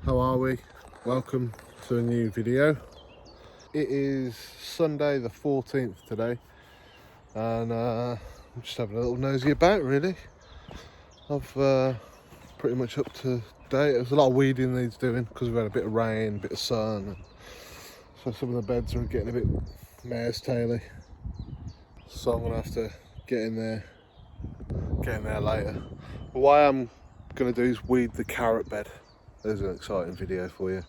How are we? Welcome to a new video. It is Sunday the 14th today, and I'm just having a little nosy about really. I've pretty much up to date. There's a lot of weeding needs doing because we've had a bit of rain, a bit of sun, and so some of the beds are getting a bit mare's taily. So I'm gonna have to get in there later. But what I am gonna do is weed the carrot bed. There's an exciting video for you,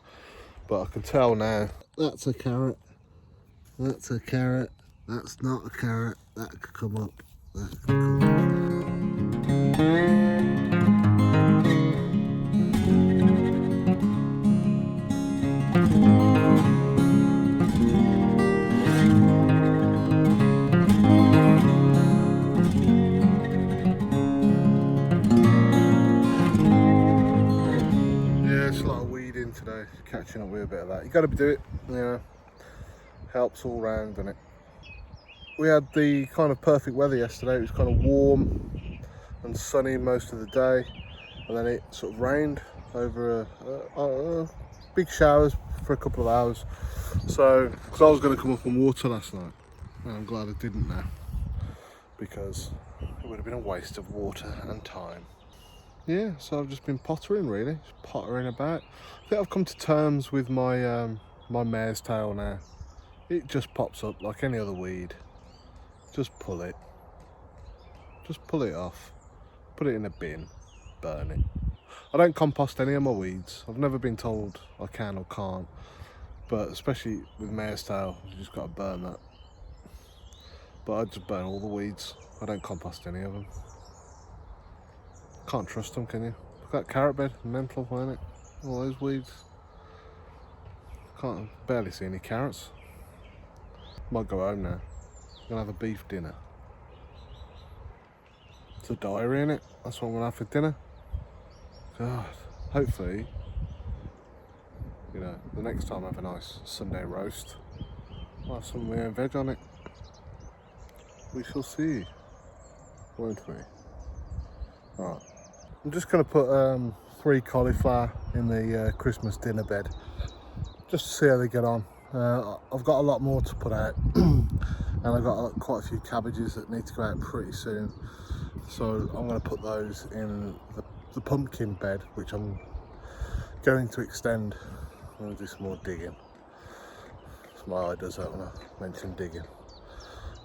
but I can tell now that's a carrot, that's a carrot, that's not a carrot, that could come up, that could come today, catching up with a bit of that. You got to do it, you know, helps all round, doesn't it? We had the kind of perfect weather yesterday. It was kind of warm and sunny most of the day, and then it sort of rained over big showers for a couple of hours. So, because I was going to come up and water last night, and I'm glad I didn't now, because it would have been a waste of water and time. Yeah, so I've just been pottering really, just pottering about. I think I've come to terms with my my mare's tail now. It just pops up like any other weed. Just pull it. Just pull it off. Put it in a bin. Burn it. I don't compost any of my weeds. I've never been told I can or can't. But especially with mare's tail, you just got to burn that. But I just burn all the weeds. I don't compost any of them. Can't trust them, can you? Look at that carrot bed, mental, isn't it? All those weeds. Can't barely see any carrots. Might go home now. Gonna have a beef dinner. It's a diary, innit? That's what I'm gonna have for dinner. God, hopefully, you know, the next time I have a nice Sunday roast, I'll have some of my own veg on it. We shall see, won't we? Alright. I'm just going to put 3 cauliflower in the Christmas dinner bed, just to see how they get on. I've got a lot more to put out, and I've got quite a few cabbages that need to go out pretty soon. So I'm going to put those in the pumpkin bed, which I'm going to extend. I'm going to do some more digging. My eye does that when I mention digging.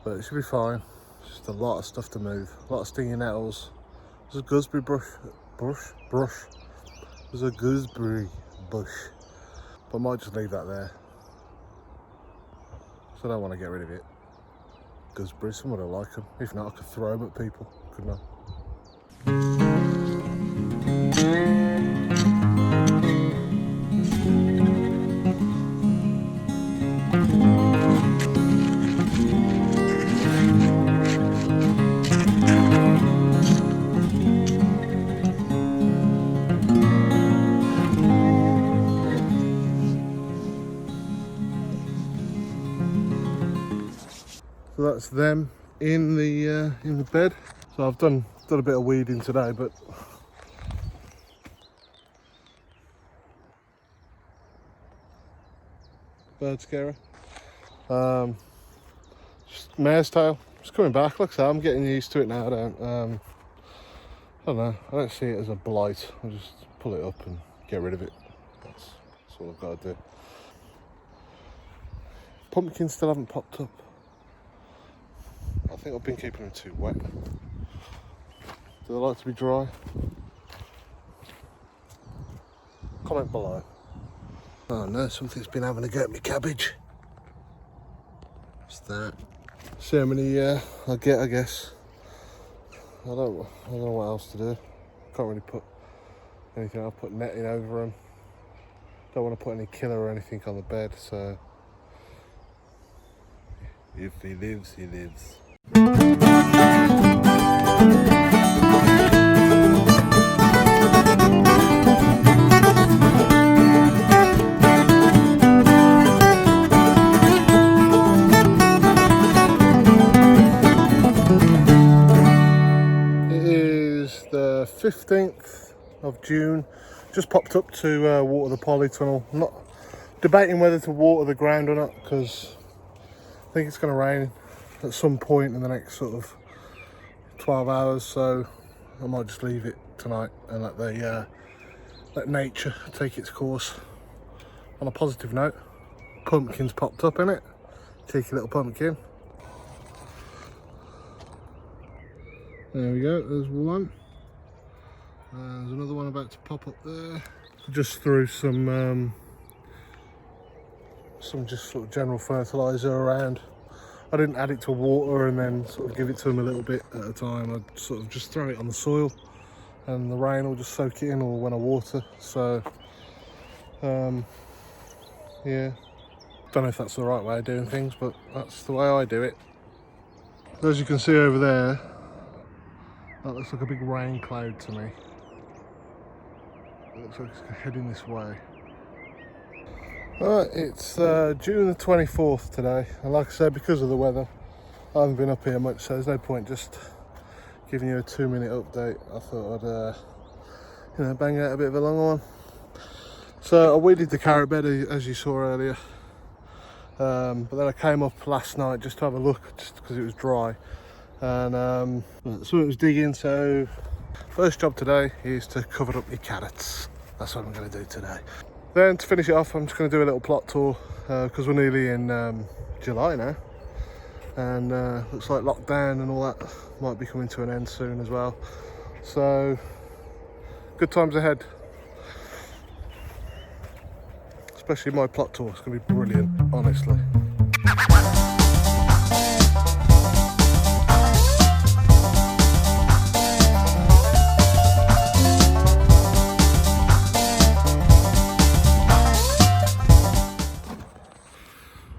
But it should be fine. It's just a lot of stuff to move, a lot of stinging nettles. There's a gooseberry bush. There's a gooseberry bush. But I might just leave that there. So I don't want to get rid of it. Gooseberries, someone will like them. If not, I could throw them at people, couldn't I? So that's them in the bed. So I've done a bit of weeding today, but bird scarer. Just mare's tail. It's coming back. Like I say, I'm getting used to it now. I don't know. I don't see it as a blight. I just pull it up and get rid of it. That's all I've got to do. Pumpkins still haven't popped up. I think I've been keeping them too wet. Do they like to be dry? Comment below. Oh no, something's been having a go at my cabbage. What's that? See how many I get, I guess. I don't know what else to do. Can't really put anything. I'll put netting over them. Don't want to put any killer or anything on the bed, so if he lives, he lives. It is the 15th of June Just popped up to water the polytunnel. I'm not debating whether to water the ground or not, because I think it's going to rain at some point in the next sort of 12 hours, so I might just leave it tonight and let nature take its course. On a positive note, pumpkin's popped up in it. Cheeky little pumpkin. There we go, there's one. There's another one about to pop up there. Just threw some just sort of general fertiliser around. I didn't add it to water and then sort of give it to them a little bit at a time. I'd sort of just throw it on the soil and the rain will just soak it in, or when I water. So yeah, don't know if that's the right way of doing things, but that's the way I do it. As you can see over there, that looks like a big rain cloud to me. It looks like it's heading this way. Alright, it's June the 24th today, and like I said, because of the weather, I haven't been up here much, so there's no point just giving you a 2-minute update. I thought I'd bang out a bit of a long one. So I weeded the carrot bed, as you saw earlier, but then I came up last night just to have a look, just because it was dry, and something was digging. So first job today is to cover up my carrots. That's what I'm going to do today. Then to finish it off, I'm just going to do a little plot tour, because we're nearly in July now, and looks like lockdown and all that might be coming to an end soon as well. So good times ahead, especially my plot tour. It's going to be brilliant, honestly.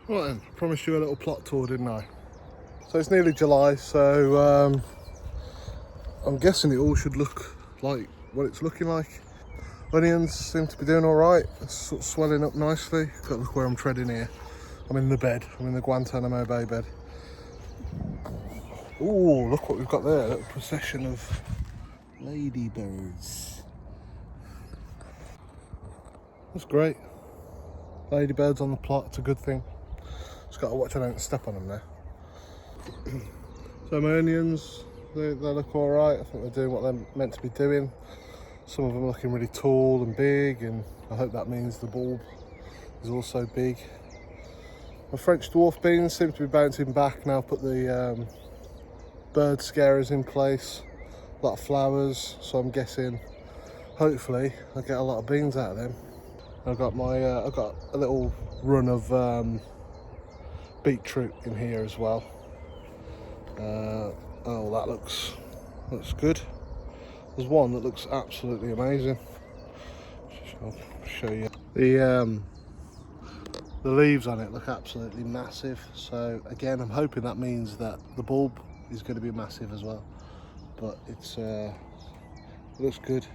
Right then, promised you a little plot tour, didn't I? So it's nearly July, so I'm guessing it all should look like what it's looking like. Onions seem to be doing all right. It's sort of swelling up nicely. Got to look where I'm treading here. I'm in the bed. I'm in the Guantanamo Bay bed. Ooh, look what we've got there. A little procession of ladybirds. That's great. Ladybirds on the plot, it's a good thing. Just got to watch I don't step on them now. So my onions, they look all right. I think they're doing what they're meant to be doing. Some of them are looking really tall and big, and I hope that means the bulb is also big. My French dwarf beans seem to be bouncing back now. I've put the bird scarers in place, a lot of flowers, so I'm guessing hopefully I'll get a lot of beans out of them. I've got I've got a little run of beetroot in here as well. Oh, that looks good. There's one that looks absolutely amazing. I'll show you. The leaves on it look absolutely massive. So again, I'm hoping that means that the bulb is going to be massive as well. But it looks good.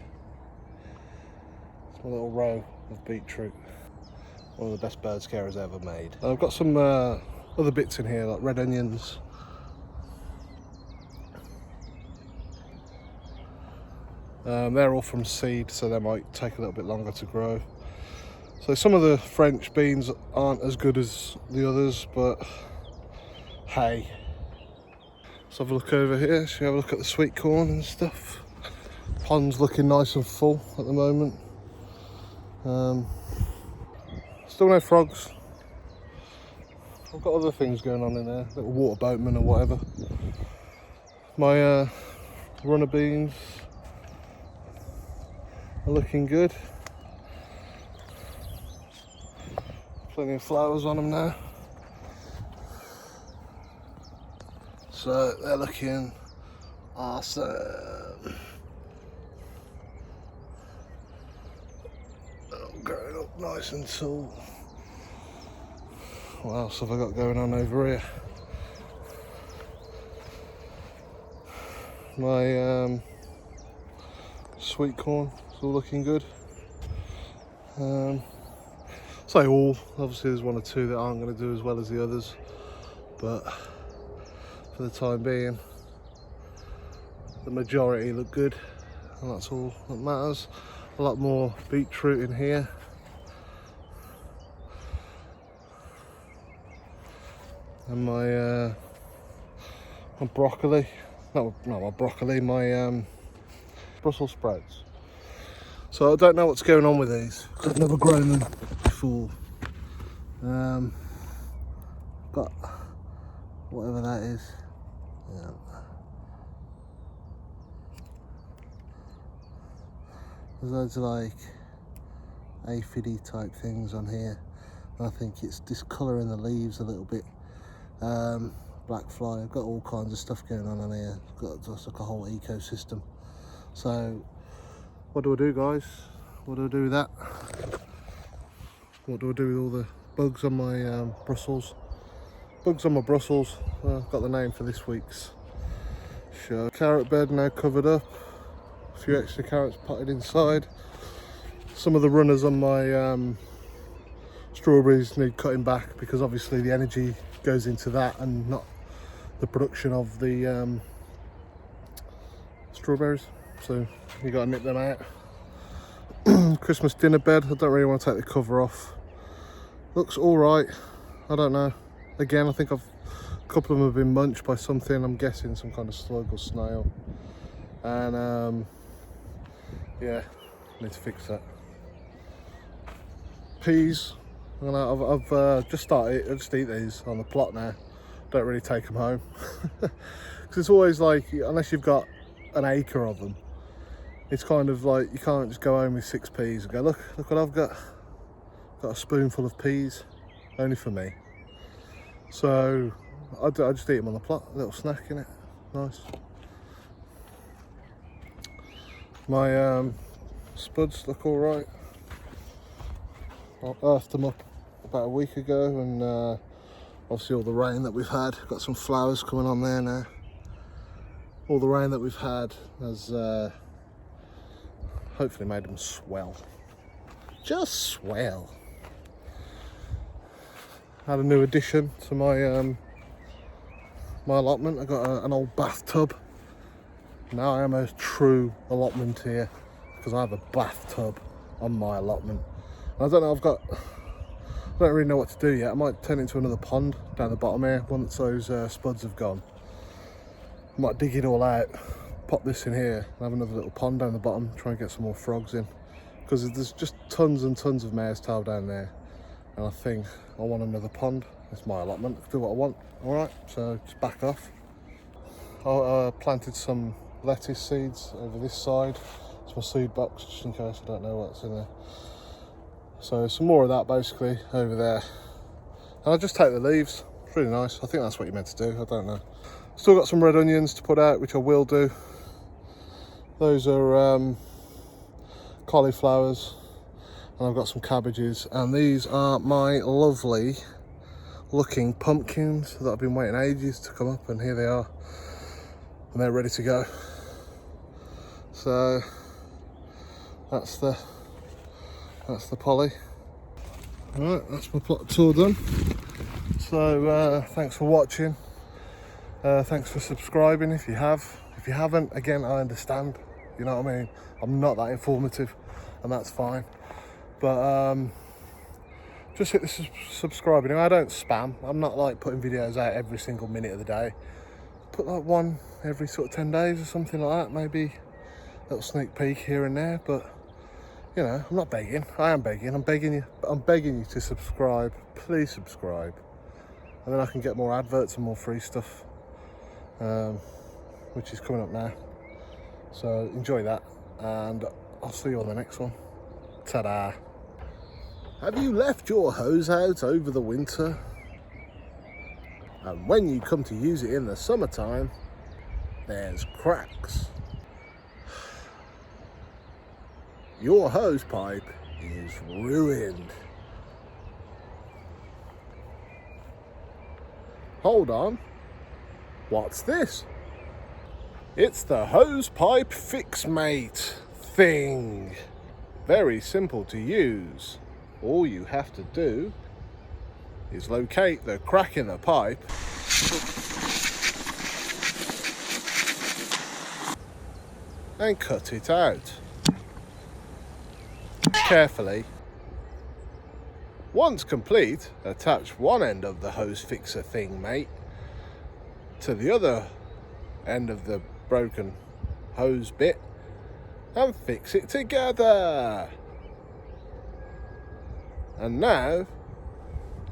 It's a little row of beetroot. One of the best bird scarers ever made. I've got some other bits in here, like red onions. They're all from seed, so they might take a little bit longer to grow. So some of the French beans aren't as good as the others, but hey. Let's have a look over here. Should we have a look at the sweet corn and stuff? Pond's looking nice and full at the moment. Still no frogs. I've got other things going on in there, little water boatman or whatever. My runner beans are looking good. Plenty of flowers on them now. So they're looking awesome. Growing up nice and tall. What else have I got going on over here? My sweet corn is all looking good. Say all, obviously there's one or two that aren't going to do as well as the others, but for the time being, the majority look good. and that's all that matters. A lot more beetroot in here. And my broccoli, not my broccoli, my Brussels sprouts. So I don't know what's going on with these. I've never grown them before. Got whatever that is. Yeah. There's loads of like aphidy type things on here. And I think it's discolouring the leaves a little bit. Black fly. I've got all kinds of stuff going on here. I've got just like a whole ecosystem. So what do I do, guys? What do I do with that? What do I do with all the bugs on my Brussels? Bugs on my Brussels. I've got the name for this week's show. Carrot bed now covered up. A few extra carrots potted inside. Some of the runners on my strawberries need cutting back because obviously the energy goes into that and not the production of the strawberries. So you got to nip them out. Christmas dinner bed. I don't really want to take the cover off. Looks all right. I don't know. Again, I think a couple of them have been munched by something. I'm guessing some kind of slug or snail. And yeah, need to fix that. Peas. I've just started. I just eat these on the plot now. Don't really take them home because it's always like, unless you've got an acre of them, it's kind of like you can't just go home with 6 peas and go, look what I've got. Got a spoonful of peas, only for me. So I just eat them on the plot, a little snack in it, nice. My spuds look all right. I earthed them up about a week ago, and obviously all the rain that we've had, got some flowers coming on there now. All the rain that we've had has hopefully made them swell. Just swell. Had a new addition to my my allotment. I got an old bathtub. Now I am a true allotment here because I have a bathtub on my allotment. And I don't know, I don't really know what to do yet. I might turn it into another pond down the bottom here once those spuds have gone. I might dig it all out, pop this in here and have another little pond down the bottom, try and get some more frogs in. Because there's just tons and tons of mare's tail down there. And I think I want another pond. It's my allotment, I can do what I want. All right, so just back off. I planted some lettuce seeds over this side. It's my seed box, just in case I don't know what's in there. So some more of that basically over there. And I'll just take the leaves. It's really nice. I think that's what you're meant to do, I don't know. Still got some red onions to put out, which I will do. Those are cauliflowers. And I've got some cabbages, and these are my lovely looking pumpkins that I've been waiting ages to come up, and here they are, and they're ready to go. So that's the poly. Alright, that's my plot tour done. So thanks for watching. Thanks for subscribing if you have. If you haven't, again, I understand. You know what I mean? I'm not that informative, and that's fine. But just hit the subscribe. I don't spam. I'm not like putting videos out every single minute of the day. Put like one every sort of 10 days or something like that. Maybe a little sneak peek here and there. But you know, I'm not begging. I am begging. I'm begging you. I'm begging you to subscribe. Please subscribe, and then I can get more adverts and more free stuff, which is coming up now. So enjoy that, and I'll see you on the next one. Ta-da! Have you left your hose out over the winter? And when you come to use it in the summertime, there's cracks. Your hose pipe is ruined. Hold on. What's this? It's the hose pipe fix mate thing. Very simple to use. All you have to do is locate the crack in the pipe and cut it out. Carefully. Once complete, attach one end of the hose fixer thing, mate, to the other end of the broken hose bit and fix it together. And now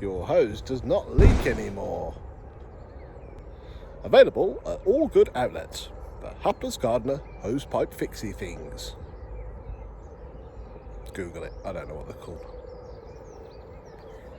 your hose does not leak anymore. Available at all good outlets. The Hapless Gardener hose pipe fixie things. Google it, I don't know what they're called.